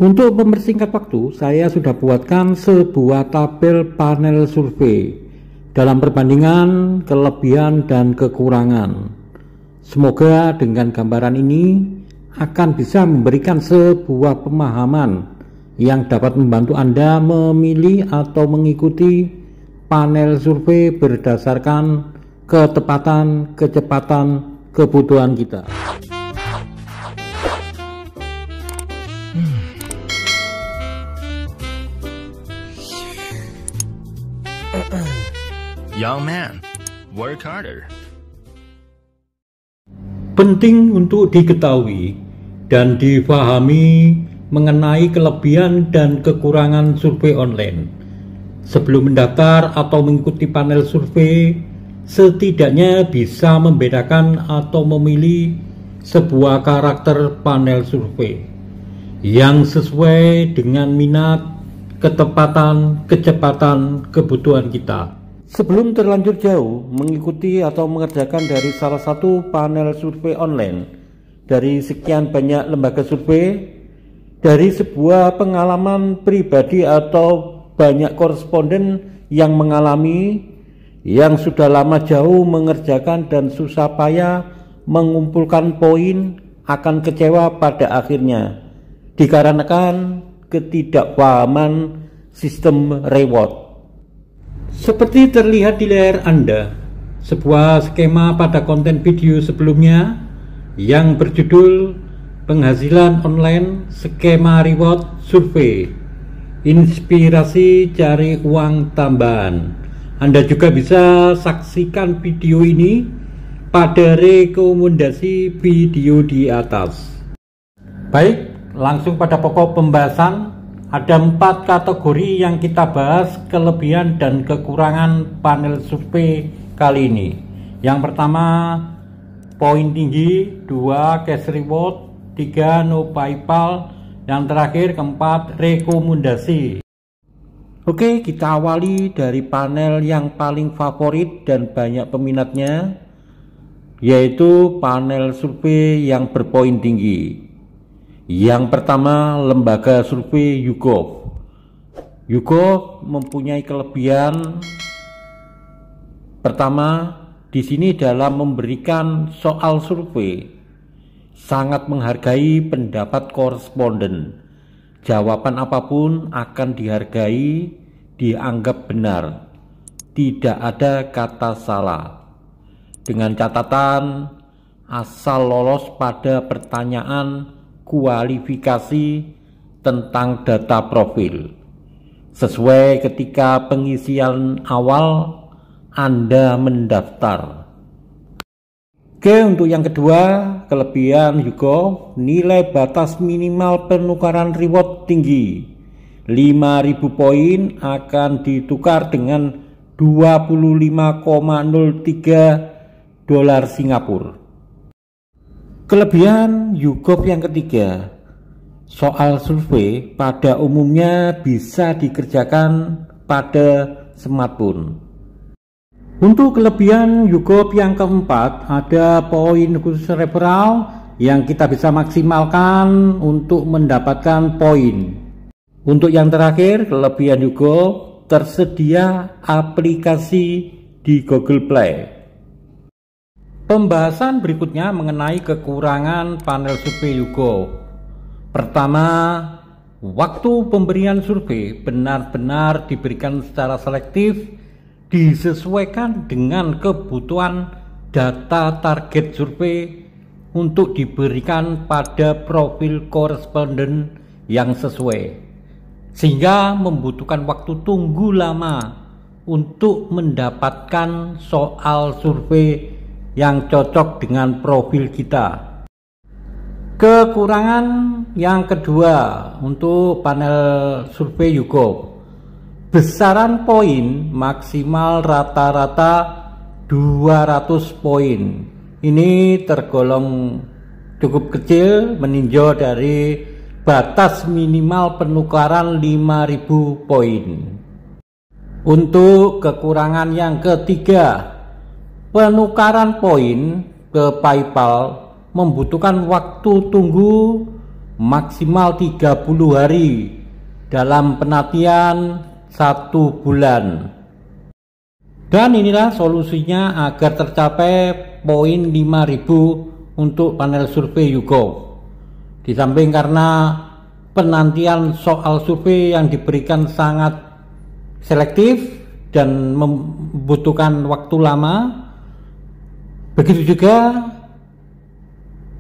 Untuk mempersingkat waktu, saya sudah buatkan sebuah tabel panel survei dalam perbandingan kelebihan dan kekurangan. Semoga dengan gambaran ini akan bisa memberikan sebuah pemahaman yang dapat membantu Anda memilih atau mengikuti panel survei berdasarkan ketepatan, kecepatan, kebutuhan kita. Young man, work harder. Penting untuk diketahui dan difahami mengenai kelebihan dan kekurangan survei online. Sebelum mendaftar atau mengikuti panel survei, setidaknya bisa membedakan atau memilih sebuah karakter panel survei yang sesuai dengan minat, ketepatan, kecepatan, kebutuhan kita. Sebelum terlanjur jauh mengikuti atau mengerjakan dari salah satu panel survei online dari sekian banyak lembaga survei, dari sebuah pengalaman pribadi atau banyak koresponden yang mengalami, yang sudah lama jauh mengerjakan dan susah payah mengumpulkan poin, akan kecewa pada akhirnya dikarenakan ketidakpahaman sistem reward. Seperti terlihat di layar Anda, sebuah skema pada konten video sebelumnya yang berjudul Penghasilan Online Skema Reward Survei, Inspirasi Cari Uang Tambahan. Anda juga bisa saksikan video ini pada rekomendasi video di atas. Baik, langsung pada pokok pembahasan. Ada 4 kategori yang kita bahas kelebihan dan kekurangan panel survei kali ini. Yang pertama, poin tinggi, 2 cash reward, 3 no PayPal, yang terakhir keempat rekomendasi. Oke, kita awali dari panel yang paling favorit dan banyak peminatnya, yaitu panel survei yang berpoin tinggi. Yang pertama, lembaga survei YouGov. YouGov mempunyai kelebihan pertama di sini dalam memberikan soal survei, sangat menghargai pendapat koresponden. Jawaban apapun akan dihargai, dianggap benar, tidak ada kata salah. Dengan catatan asal lolos pada pertanyaan kualifikasi tentang data profil sesuai ketika pengisian awal Anda mendaftar. Oke, untuk yang kedua, kelebihan YouGov, nilai batas minimal penukaran reward tinggi. 5.000 poin akan ditukar dengan 25,03 dolar Singapura. Kelebihan YouGov yang ketiga, soal survei pada umumnya bisa dikerjakan pada smartphone. Untuk kelebihan YouGov yang keempat, ada poin khusus referral yang kita bisa maksimalkan untuk mendapatkan poin. Untuk yang terakhir, kelebihan YouGov, tersedia aplikasi di Google Play. Pembahasan berikutnya mengenai kekurangan panel survei YouGov. Pertama, waktu pemberian survei benar-benar diberikan secara selektif, disesuaikan dengan kebutuhan data target survei untuk diberikan pada profil koresponden yang sesuai, sehingga membutuhkan waktu tunggu lama untuk mendapatkan soal survei yang cocok dengan profil kita. Kekurangan yang kedua untuk panel survei YouGov, besaran poin maksimal rata-rata 200 poin. Ini tergolong cukup kecil meninjau dari batas minimal penukaran 5.000 poin. Untuk kekurangan yang ketiga, penukaran poin ke PayPal membutuhkan waktu tunggu maksimal 30 hari dalam penantian 1 bulan. Dan inilah solusinya agar tercapai poin 5000 untuk panel survei YouGov. Di samping karena penantian soal survei yang diberikan sangat selektif dan membutuhkan waktu lama, begitu juga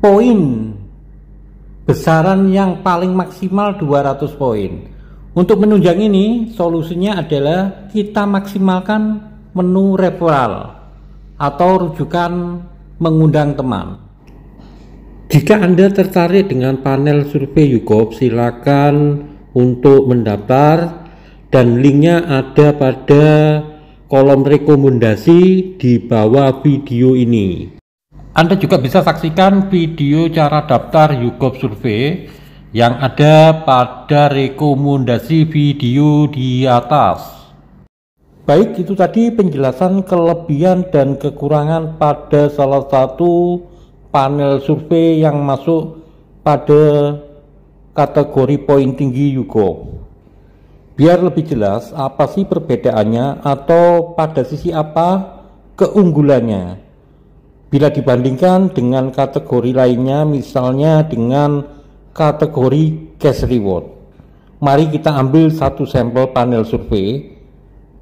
poin besaran yang paling maksimal 200 poin. Untuk menunjang ini, solusinya adalah kita maksimalkan menu referral atau rujukan mengundang teman. Jika Anda tertarik dengan panel survei YouGov, silakan untuk mendaftar dan linknya ada pada kolom rekomendasi di bawah video ini. Anda juga bisa saksikan video cara daftar YouGov survei yang ada pada rekomendasi video di atas. Baik, itu tadi penjelasan kelebihan dan kekurangan pada salah satu panel survei yang masuk pada kategori poin tinggi YouGov. Biar lebih jelas apa sih perbedaannya atau pada sisi apa keunggulannya bila dibandingkan dengan kategori lainnya, misalnya dengan kategori cash reward. Mari kita ambil satu sampel panel survei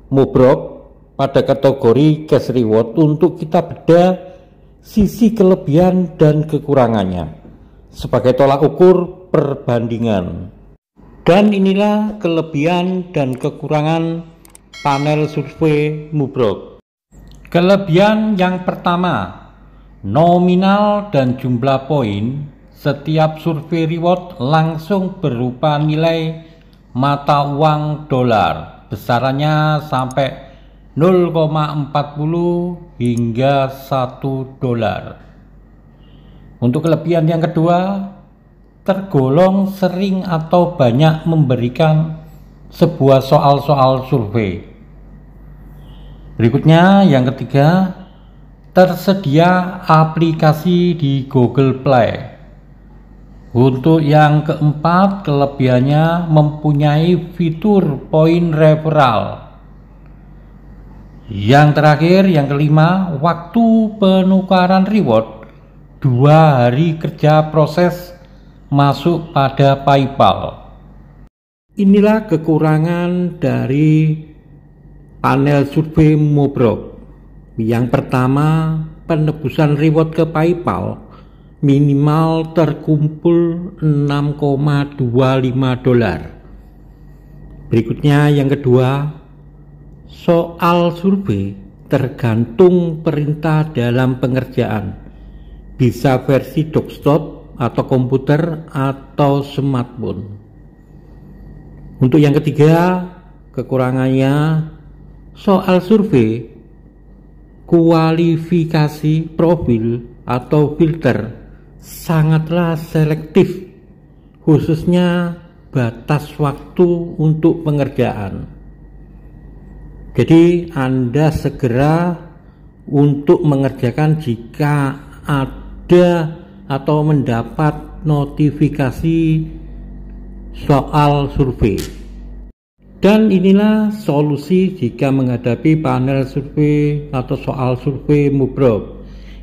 Mobrok pada kategori cash reward untuk kita bedah sisi kelebihan dan kekurangannya sebagai tolak ukur perbandingan. Dan inilah kelebihan dan kekurangan panel survei Mobrok. Kelebihan yang pertama, nominal dan jumlah poin. Setiap survei reward langsung berupa nilai mata uang dolar, besarannya sampai 0,40 hingga 1 dolar. Untuk kelebihan yang kedua, tergolong sering atau banyak memberikan sebuah soal-soal survei. Berikutnya yang ketiga, tersedia aplikasi di Google Play. Untuk yang keempat, kelebihannya mempunyai fitur poin referral. Yang terakhir, yang kelima, waktu penukaran reward 2 hari kerja proses masuk pada PayPal. Inilah kekurangan dari panel survei Mobrok. Yang pertama, penebusan reward ke PayPal minimal terkumpul 6,25 dolar. Berikutnya yang kedua, soal survei tergantung perintah dalam pengerjaan, bisa versi desktop atau komputer atau smartphone. Untuk yang ketiga, kekurangannya soal survei kualifikasi profil atau filter sangatlah selektif, khususnya batas waktu untuk pengerjaan. Jadi Anda segera untuk mengerjakan jika ada atau mendapat notifikasi soal survei. Dan inilah solusi jika menghadapi panel survei atau soal survei Mobrok.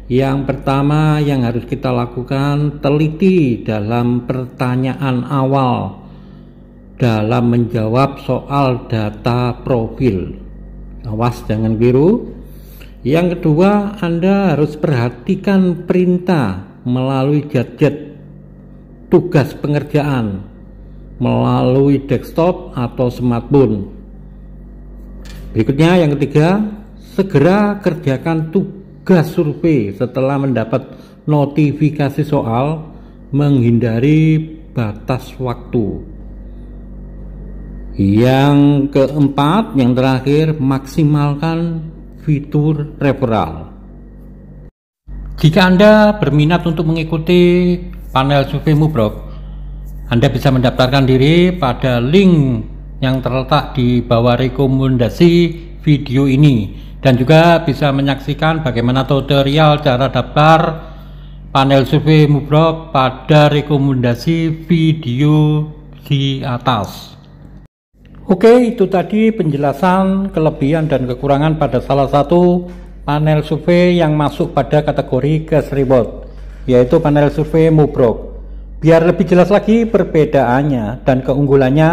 Yang pertama yang harus kita lakukan, teliti dalam pertanyaan awal dalam menjawab soal data profil. Awas jangan keliru. Yang kedua, Anda harus perhatikan perintah melalui gadget, tugas pengerjaan melalui desktop atau smartphone. Berikutnya yang ketiga, segera kerjakan tugas survei setelah mendapat notifikasi soal, menghindari batas waktu. Yang keempat, yang terakhir, maksimalkan fitur referral. Jika Anda berminat untuk mengikuti panel survei Mobrok, Anda bisa mendaftarkan diri pada link yang terletak di bawah rekomendasi video ini, dan juga bisa menyaksikan bagaimana tutorial cara daftar panel survei Mubrok pada rekomendasi video di atas. Oke, itu tadi penjelasan kelebihan dan kekurangan pada salah satu panel survei yang masuk pada kategori gas reward, yaitu panel survei Mubrok. Biar lebih jelas lagi perbedaannya dan keunggulannya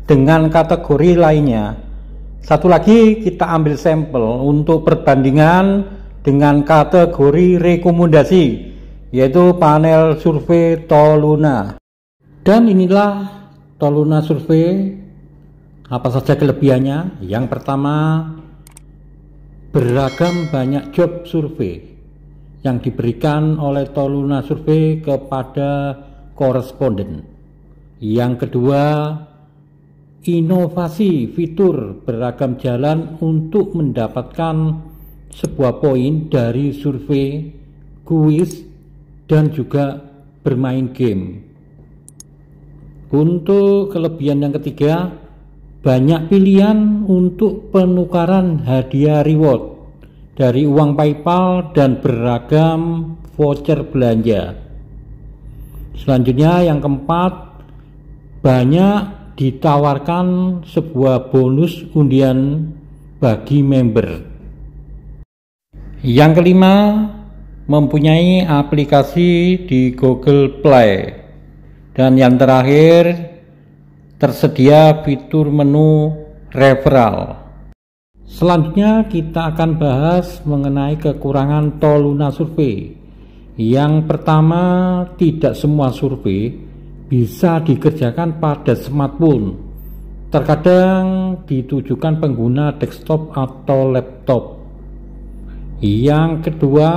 dengan kategori lainnya, satu lagi kita ambil sampel untuk perbandingan dengan kategori rekomendasi, yaitu panel survei Toluna. Dan inilah Toluna survei. Apa saja kelebihannya? Yang pertama, beragam banyak job survei yang diberikan oleh Toluna survei kepada koresponden. Yang kedua, inovasi fitur beragam jalan untuk mendapatkan sebuah poin dari survei, kuis, dan juga bermain game. Untuk kelebihan yang ketiga, banyak pilihan untuk penukaran hadiah reward dari uang PayPal dan beragam voucher belanja. Selanjutnya yang keempat, banyak ditawarkan sebuah bonus undian bagi member. Yang kelima, mempunyai aplikasi di Google Play. Dan yang terakhir, tersedia fitur menu referral. Selanjutnya kita akan bahas mengenai kekurangan Toluna survei. Yang pertama, tidak semua survei bisa dikerjakan pada smartphone. Terkadang ditujukan pengguna desktop atau laptop. Yang kedua,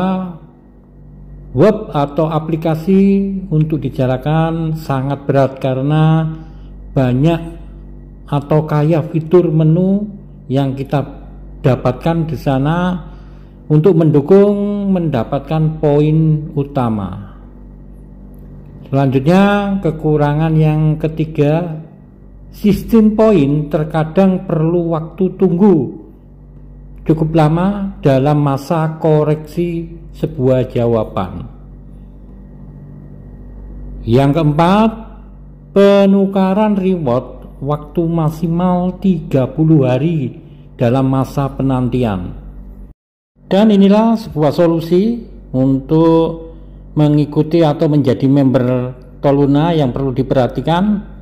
web atau aplikasi untuk dijalankan sangat berat karena banyak atau kaya fitur menu yang kita dapatkan di sana untuk mendukung mendapatkan poin utama. Selanjutnya, kekurangan yang ketiga, sistem poin terkadang perlu waktu tunggu cukup lama dalam masa koreksi sebuah jawaban. Yang keempat, penukaran reward waktu maksimal 30 hari dalam masa penantian. Dan inilah sebuah solusi untuk mengikuti atau menjadi member Toluna yang perlu diperhatikan.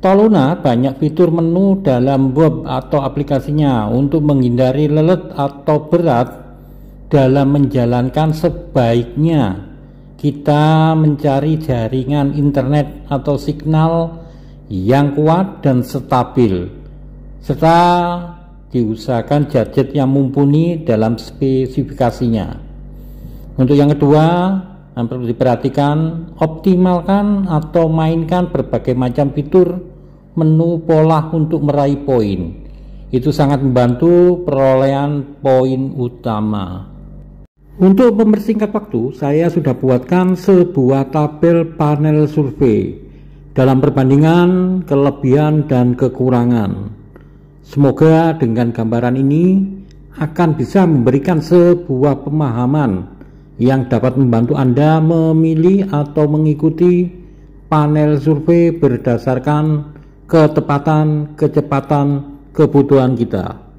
Toluna banyak fitur menu dalam web atau aplikasinya untuk menghindari lelet atau berat dalam menjalankan. Sebaiknya kita mencari jaringan internet atau signal yang kuat dan stabil, serta diusahakan gadget yang mumpuni dalam spesifikasinya. Untuk yang kedua, yang perlu diperhatikan, optimalkan atau mainkan berbagai macam fitur menu pola untuk meraih poin. Itu sangat membantu perolehan poin utama. Untuk mempersingkat waktu, saya sudah buatkan sebuah tabel panel survei dalam perbandingan kelebihan dan kekurangan. Semoga dengan gambaran ini akan bisa memberikan sebuah pemahaman yang dapat membantu Anda memilih atau mengikuti panel survei berdasarkan ketepatan, kecepatan, kebutuhan kita.